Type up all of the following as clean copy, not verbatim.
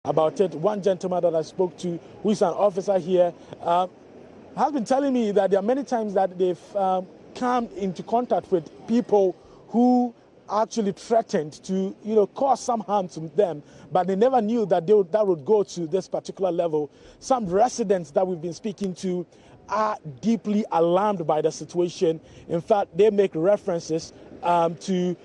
about it. One gentleman that I spoke to, who is an officer here, has been telling me that there are many times that they've come into contact with people who actually threatened to, cause some harm to them, but they never knew that that would go to this particular level. Some residents that we've been speaking to are deeply alarmed by the situation. In fact, they make references to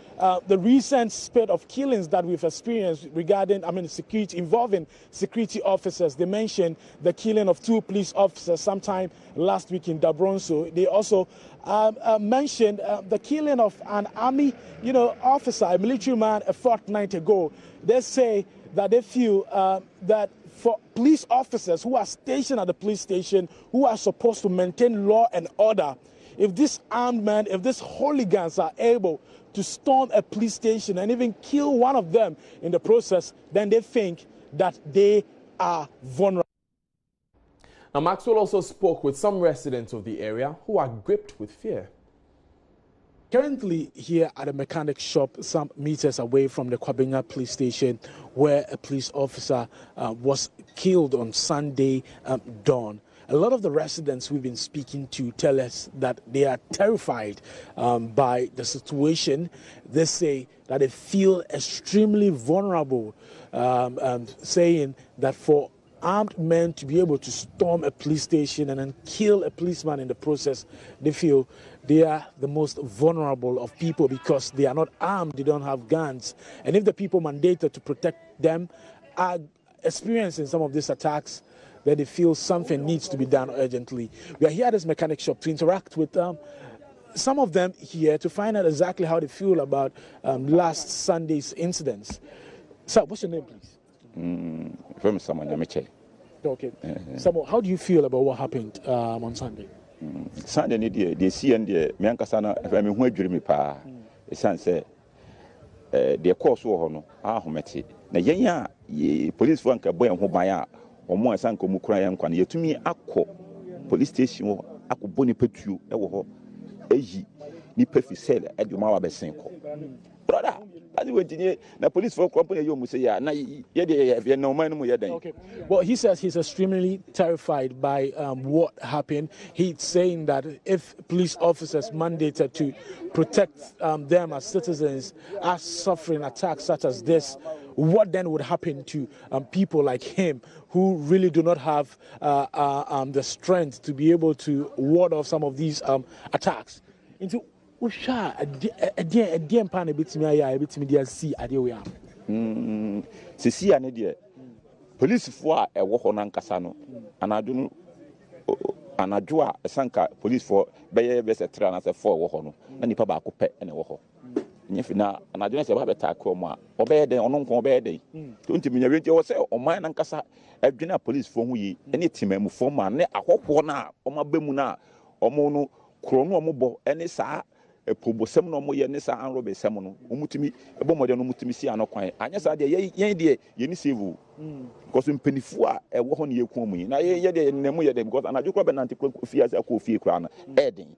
the recent spate of killings that we've experienced regarding, security, involving security officers. They mentioned the killing of 2 police officers sometime last week in Dabronso. They also mentioned the killing of an army, officer, a military man, a fortnight ago. They say that they feel that for police officers who are stationed at the police station, who are supposed to maintain law and order, if these armed men, if these hooligans are able to storm a police station and even kill one of them in the process, then they think that they are vulnerable. Now, Maxwell also spoke with some residents of the area who are gripped with fear. Currently here at a mechanic shop some meters away from the Kwabenya police station, where a police officer was killed on Sunday dawn. A lot of the residents we've been speaking to tell us that they are terrified by the situation. They say that they feel extremely vulnerable, saying that for armed men to be able to storm a police station and then kill a policeman in the process, they feel they are the most vulnerable of people because they are not armed, they don't have guns. And if the people mandated to protect them are experiencing some of these attacks, then they feel something needs to be done urgently. We are here at this mechanic shop to interact with some of them here to find out exactly how they feel about last Sunday's incidents. Sir, what's your name, please? From someone, Okay. Samo, how do you feel about what happened on Sunday? Sunday, they see and the Miankasana, if I'm who dream pa, a son say, the course war no, Ahometi. Na yenya, police wank a boy and who buy or more sanko mukra and quan, yet to me, Akko, police station, Akko Boni Petu, Ewo, Eji, ni Pefi Sell, at your Mawa Besenko. Brother, as you went in the police for company, you must say, yeah, no man. Okay. Well, he says he's extremely terrified by what happened. He's saying that if police officers mandated to protect them as citizens are suffering attacks such as this, what then would happen to people like him who really do not have the strength to be able to ward off some of these attacks? Usha a pan a bit me a bit me see a we are. See an idea. Police for a walk on Ancasano, and I do know. And I draw a sanka police for Bayer Bess a tran as a 4 walk and the Papa pet and a walk. Nifina, and I don't say about attack coma, obey the on obey day. Don't you mean yourself or mine and Cassa? I've been a police for we, any team for man, a hop one or my bemuna, or mono, chrono mobo, any sa. A probo seminal moya nessa and robe seminal, umutimi, a bomber no mutimisi and no quiet. And yes, I dear, yenisivu. Because in Penifua, a woman you call me. Now, yet, Nemoya, because I do grab an anti-coffee as a coffee crown, adding.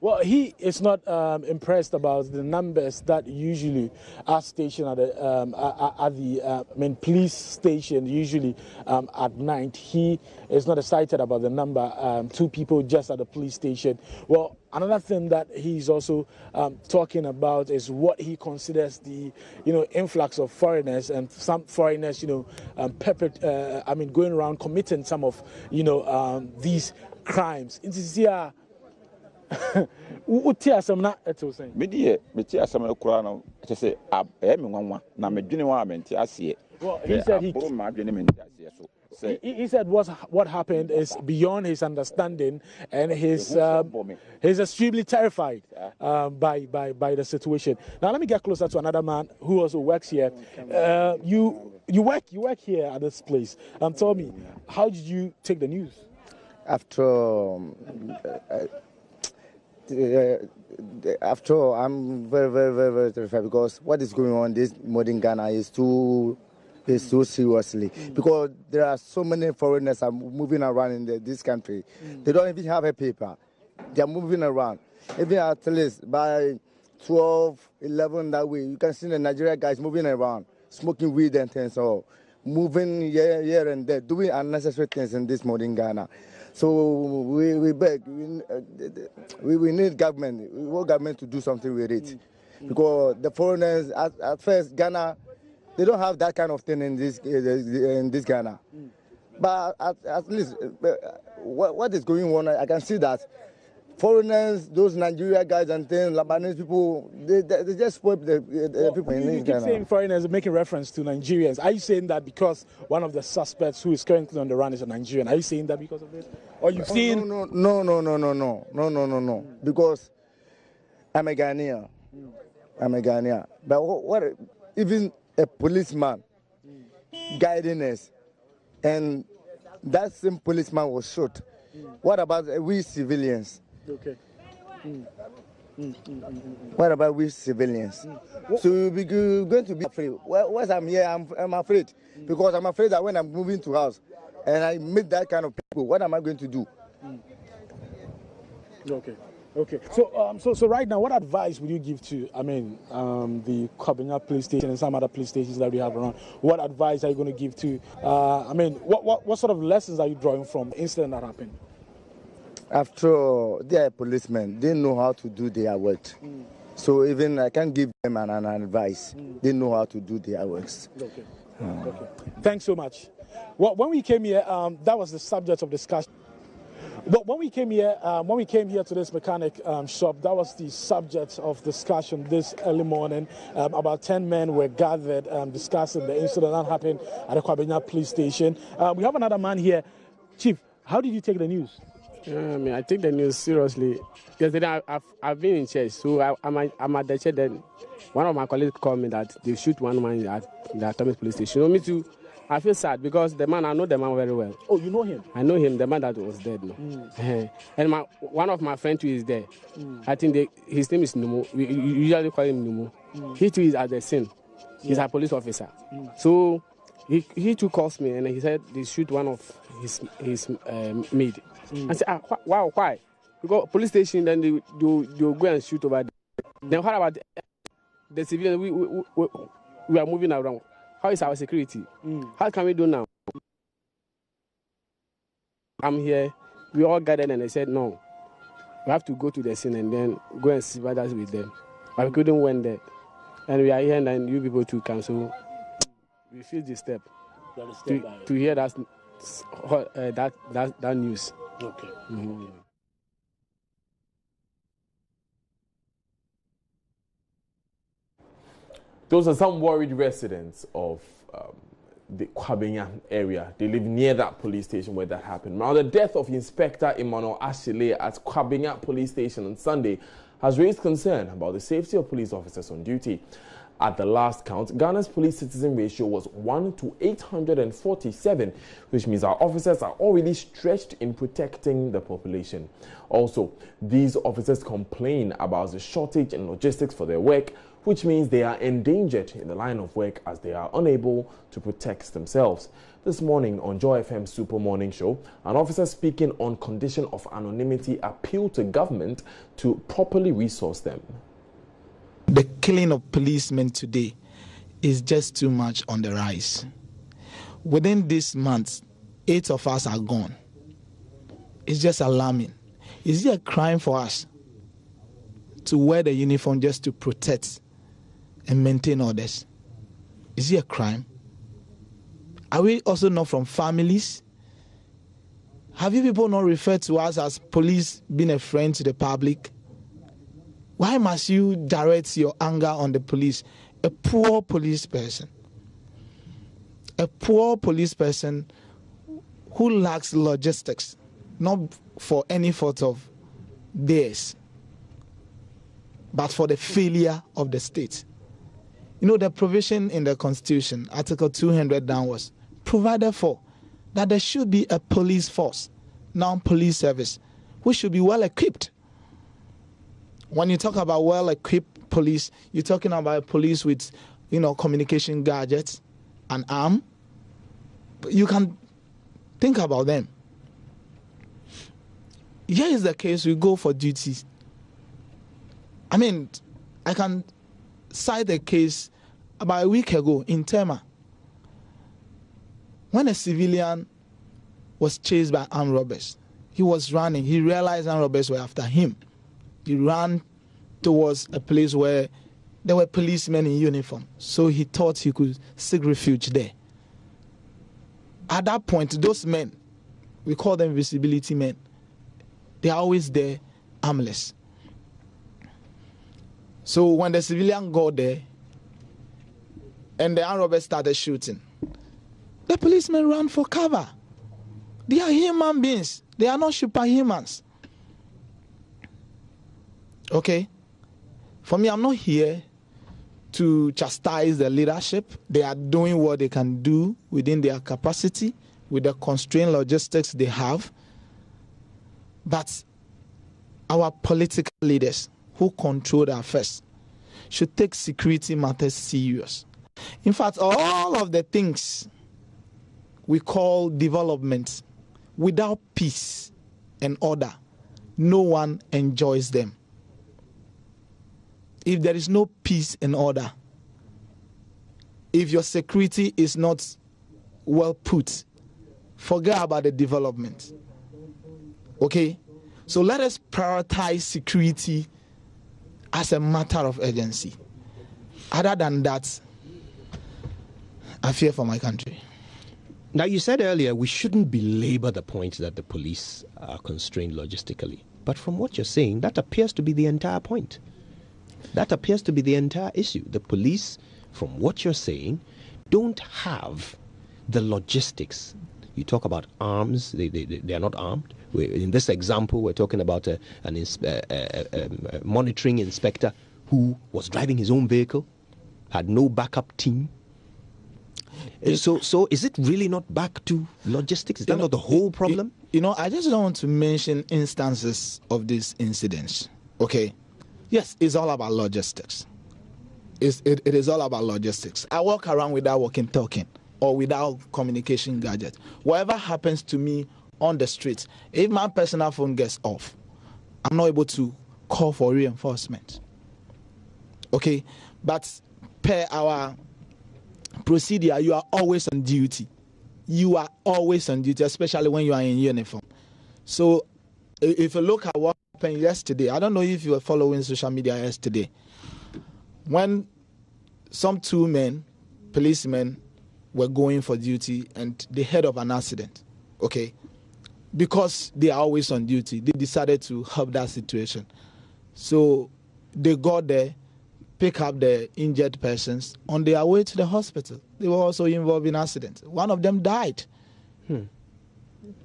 Well, he is not impressed about the numbers that usually are stationed at the police station, usually at night. He is not excited about the number, 2 people just at the police station. Well, another thing that he's also talking about is what he considers the, influx of foreigners and some foreigners, going around committing some of, these crimes. Media, Metia some Kurano, to say, I am one, now me doing one, I see it. Well, he said he said what happened is beyond his understanding, and he's extremely terrified by the situation. Now let me get closer to another man who also works here. You work here at this place. Tell me, how did you take the news? After all, I'm very, very, very, very terrified because what is going on in this modern Ghana is too seriously. Because there are so many foreigners are moving around in this country. They don't even have a paper. They are moving around. Even at least by 12, 11 that way, you can see the Nigerian guys moving around, smoking weed and things. So moving here and there, doing unnecessary things in this modern Ghana. So we beg, we need government, we want government to do something with it. Because the foreigners, at first, Ghana, they don't have that kind of thing in this Ghana. But at least, what is going on, I can see that foreigners, those Nigeria guys and things, Lebanese people, they just spoil the people in this Ghana. You keep saying foreigners, making reference to Nigerians. Are you saying that because one of the suspects who is currently on the run is a Nigerian? Are you saying that because of this? Or you've seen... No. Because I'm a Ghanaian. But what even a policeman guiding us, and that same policeman was shot. What about we civilians? Okay. What about we civilians? So we're going to be afraid. Once I'm here, I'm afraid. Because I'm afraid that when I'm moving to house and I meet that kind of people, what am I going to do? Okay. So right now, what advice would you give to, the Kwabenya police station and some other police stations that we have around? What advice are you going to give to, what sort of lessons are you drawing from the incident that happened? After all, they are policemen. They know how to do their work. So even I can't give them an advice. They know how to do their works. Okay. Thanks so much. Well, when we came here, that was the subject of discussion. But when we came here to this mechanic shop, that was the subject of discussion this early morning. About 10 men were gathered discussing the incident that happened at the Kwabenya police station. We have another man here. Chief, how did you take the news? I take the news seriously. Yesterday, I've been in church, so I'm at the church. Then one of my colleagues called me that they shoot one man at the Atomic police station. You know, me too. I feel sad because I know the man very well. Oh, you know him? I know him, the man that was dead. No? And one of my friends too is there. I think his name is Numu. We usually call him Numu. He too is at the scene. He's a police officer. So he too calls me and he said they shoot one of his maid. I said, wow, why? Because police station, then they go and shoot over there. Then what about the civilians? We are moving around. How is our security? How can we do now? I'm here. We all gathered and they said, no, we have to go to the scene and then go and sympathize with them. But we couldn't went there. And we are here and then you people too come. So we feel the step to hear that news. Okay. Those are some worried residents of the Kwabenya area. They live near that police station where that happened. Now, the death of Inspector Emmanuel Ashile at Kwabenya police station on Sunday has raised concern about the safety of police officers on duty. At the last count, Ghana's police-citizen ratio was 1 to 847, which means our officers are already stretched in protecting the population. Also, these officers complain about the shortage in logistics for their work, which means they are endangered in the line of work as they are unable to protect themselves. This morning on Joy FM Super Morning Show, an officer speaking on condition of anonymity appealed to government to properly resource them. The killing of policemen today is just too much on the rise. Within this month, 8 of us are gone. It's just alarming. Is it a crime for us to wear the uniform just to protect and maintain orders? Is it a crime? Are we also not from families? Have you people not referred to us as police being a friend to the public? Why must you direct your anger on the police? A poor police person. A poor police person who lacks logistics, not for any fault of theirs, but for the failure of the state. You know, the provision in the Constitution, Article 200 downwards, provided for that there should be a police force, non-police service, which should be well equipped. When you talk about well-equipped police, you're talking about a police with, communication gadgets, an arm. You can think about them. Here is the case, we go for duties. I can cite a case about a week ago in Tema. when a civilian was chased by armed robbers, he was running. He realized armed robbers were after him. He ran towards a place where there were policemen in uniform. So he thought he could seek refuge there. At that point, those men, we call them visibility men, they are always there, armless. So when the civilian got there and the armed robbers started shooting, the policemen ran for cover. They are human beings. They are not superhumans. Okay? For me, I'm not here to chastise the leadership. They are doing what they can do within their capacity, with the constrained logistics they have. But our political leaders who control the affairs should take security matters serious. In fact, all of the things we call development, without peace and order, no one enjoys them. If there is no peace and order, if your security is not well put, forget about the development. Okay? So let us prioritize security as a matter of urgency. Other than that, I fear for my country. Now, you said earlier we shouldn't belabor the point that the police are constrained logistically. But from what you're saying, that appears to be the entire point. That appears to be the entire issue. The police, from what you're saying, don't have the logistics. You talk about arms, they are not armed. In this example, we're talking about a monitoring inspector who was driving his own vehicle, had no backup team. So is it really not back to logistics? Is that not the whole problem? I just don't want to mention instances of these incidents. Okay? Yes, it's all about logistics. It is all about logistics. I walk around without walkie-talkie or without communication gadget. Whatever happens to me on the street, if my personal phone gets off, I'm not able to call for reinforcement. Okay? But per our procedure, you are always on duty. You are always on duty, especially when you are in uniform. So if you look at what happened yesterday, I don't know if you were following social media yesterday, when some two men, policemen, were going for duty and they heard of an accident, okay? Because they are always on duty, they decided to help that situation. So they got there, pick up the injured persons. On their way to the hospital, they were also involved in accidents. One of them died.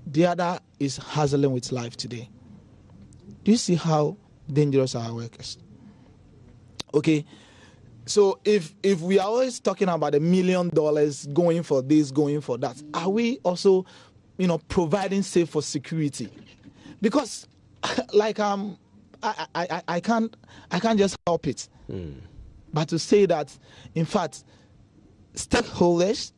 The other is hassling with life today. Do you see how dangerous our work is? Okay, so if we are always talking about $1 million going for this, going for that, are we also, providing safe for security? Because, like I can't just help it. But to say that, in fact, stakeholders,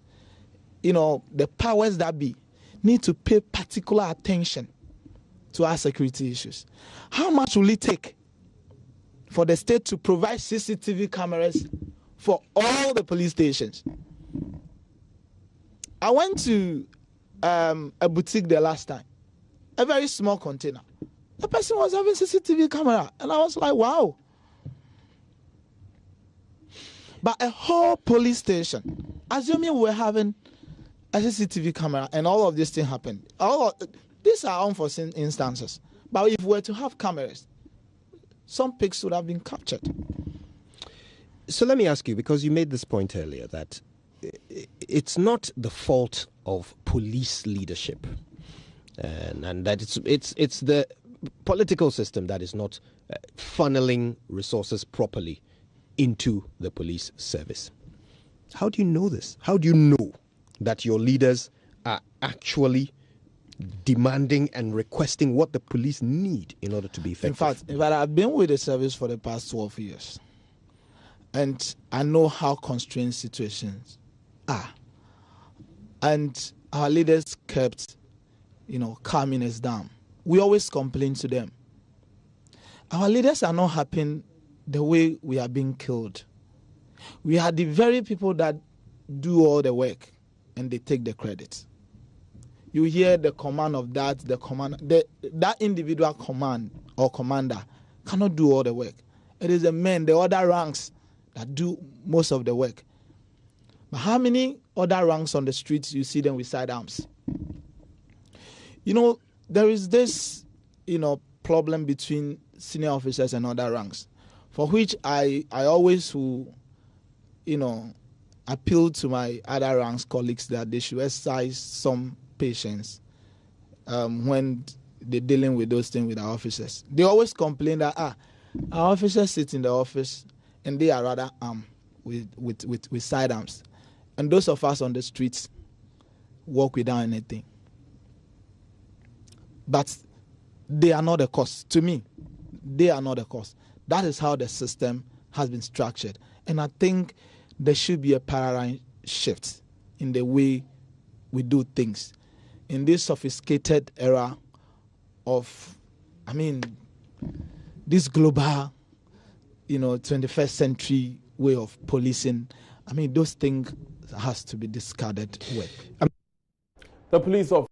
the powers that be, need to pay particular attention to our security issues. How much will it take for the state to provide CCTV cameras for all the police stations? I went to a boutique the last time, a very small container. The person was having CCTV camera, and I was like, wow. But a whole police station, assuming we're having a CCTV camera and all of this thing happened, these are unforeseen instances. But if we were to have cameras, some pics would have been captured. So let me ask you, because you made this point earlier, that it's not the fault of police leadership, and that it's the political system that is not funneling resources properly into the police service. How do you know this? How do you know that your leaders are actually demanding and requesting what the police need in order to be effective? In fact, I've been with the service for the past 12 years, and I know how constrained situations are. And our leaders kept, calming us down. We always complain to them. Our leaders are not happy the way we are being killed. We are the very people that do all the work and they take the credit. You hear the command of that, that individual command or commander cannot do all the work. It is the men, the other ranks that do most of the work. But how many other ranks on the streets you see them with sidearms? You know, there is this, problem between senior officers and other ranks, for which I always will, appeal to my other ranks colleagues that they should exercise some patience when they're dealing with those things with our officers. They always complain that our officers sit in the office and they are rather armed with sidearms, and those of us on the streets walk without anything. But they are not the cause. To me, they are not the cause. That is how the system has been structured. And I think there should be a paradigm shift in the way we do things. In this sophisticated era of, this global, 21st century way of policing, those things has to be discarded with. The police of